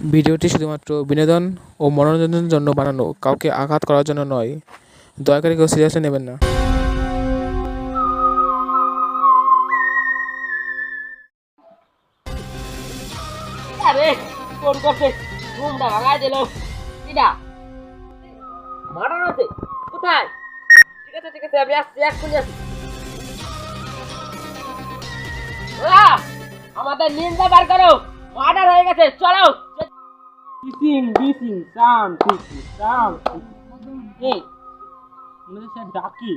ভিডিওটি শুধুমাত্র বিনোদন ও মনোরঞ্জনের জন্য বানানো, কাউকে আঘাত করার জন্য নয়। দয়া করে কেউ সিরিয়াসলি নেবেন না। আরে ফোন করছে, ঘুমটা ভাঙায় দিল। কিডা মারানো আছে? কোথায়? ঠিক আছে আমি আসছি, এক্ষুনি আসছি। ওরা আমাদের নিন্দা বার করো, মার্ডার হয়ে গেছে, চলো। ডিসিং ডিসিং সাম ডিসিং সাম। এই মনে হচ্ছে ডাকি।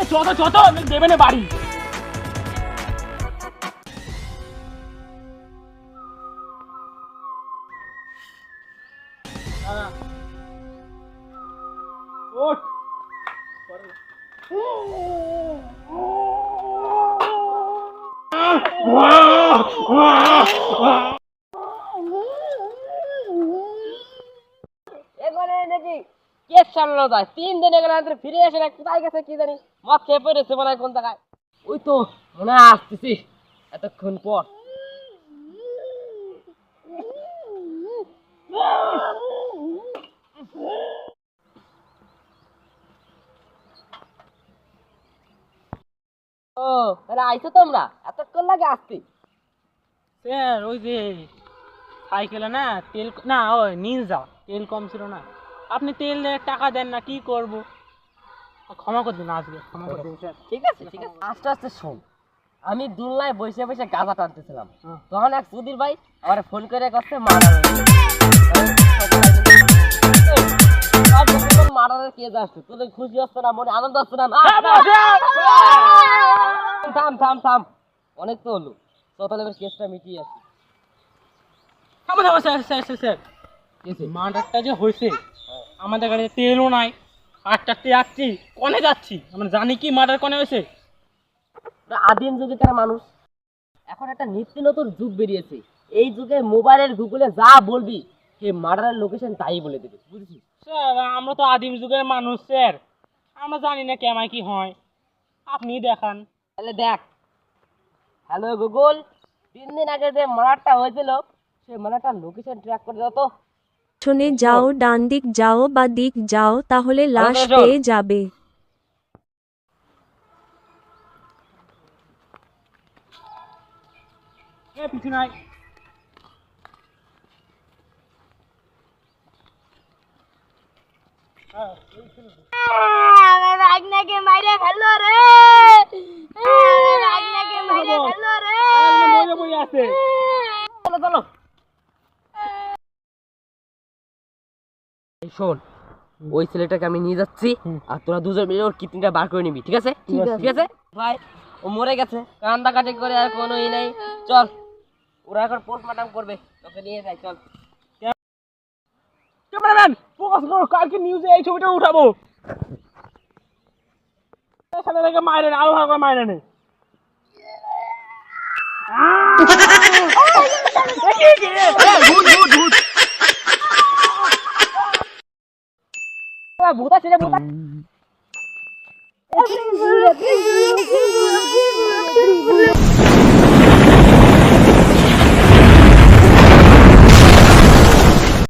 এ যত যত দেবে না বাড়ি। ওঠ এখানে নাকি কেস সামলানো যায়। 3 দিন এখানে ফিরে আসে না, কোথায় গেছে কি জানি। মদ খেয়ে পড়েছে মনে হয় কোন জায়গায়। ওই তো মনে হয় আসতেছি এতক্ষণ পর। ও তাহলে আইছো তোমরা, এতক্ষণ লাগে আসতে? স্যার ওই যে সাইকেলে না তেল না, ওই নিনজা তেল কম ছিল না, আপনি তেল দিয়ে টাকা দেন না, কি করব? ক্ষমা করে দিন, আজকে ক্ষমা করে দিন স্যার। ঠিক আছে ঠিক আছে, আস্তে আস্তে শোন। আমি দুলনায় বসে বসে গাঁজা টানতেছিলাম, হ্যাঁ। তখন এক সুধীর ভাই আমার ফোন করে করছে মার্ডার মার্ডারের কেস আসছে। তোদের খুশি হচ্ছে না, মনে আনন্দ হচ্ছে না? থাম থাম থাম, অনেক তো হলো। তো তাহলে এবার কেসটা মিটিয়ে আসি। স্যার স্যার স্যার স্যার, মার্ডারটা যে হয়েছে, আমাদের গাড়িতে তেলও নাই, হাঁটতে যাচ্ছি, কনে যাচ্ছি, আমরা জানি কি মার্ডার কনে হয়েছে। আদিম যুগেকার মানুষ, এখন একটা নিত্য নতুন যুগ বেরিয়েছে। এই যুগে মোবাইলের গুগলে যা বলবি সে মার্ডারের লোকেশন তাই বলে দেবে, বুঝেছিস? স্যার আমরা তো আদিম যুগের মানুষ স্যার, আমরা জানি না কেমায় কি হয়, আপনি দেখান। তাহলে দেখ, হ্যালো গুগল, 3 দিন আগে যে মার্ডারটা হয়েছিল সে মার্ডারটার লোকেশন ট্র্যাক করে দাও তো। পেছনে যাও, ডান দিক যাও বা দিক যাও, তাহলে লাশ শোন। পেয়ে যাবে। পিছু নাই। ভাগনাকে মাইরে ফেললো রে, ভাগনাকে মাইরে ফেললো রে। মরে বই আছে। চলো চলো। এই শোন, ওই ছেলেটাকে আমি নিয়ে যাচ্ছি, আর তোরা দুজন মিলে ওর কিডনিটা বার করে নিবি, ঠিক আছে? ঠিক আছে ভাই, ও মরে গেছে, কান্দাকাটি করে আর কোনো ই নেই। চল, ওরা এখন পোস্টমর্টম করবে, তোকে নিয়ে যাই, চল। ক্যামেরাম্যান ফোকাস করো, কালকে নিউজে এই ছবিটা উঠাবো। সাথে থেকে মাইরে আরো ভালো করে মাইরে নে। ভূতা ছেলে ভূতা।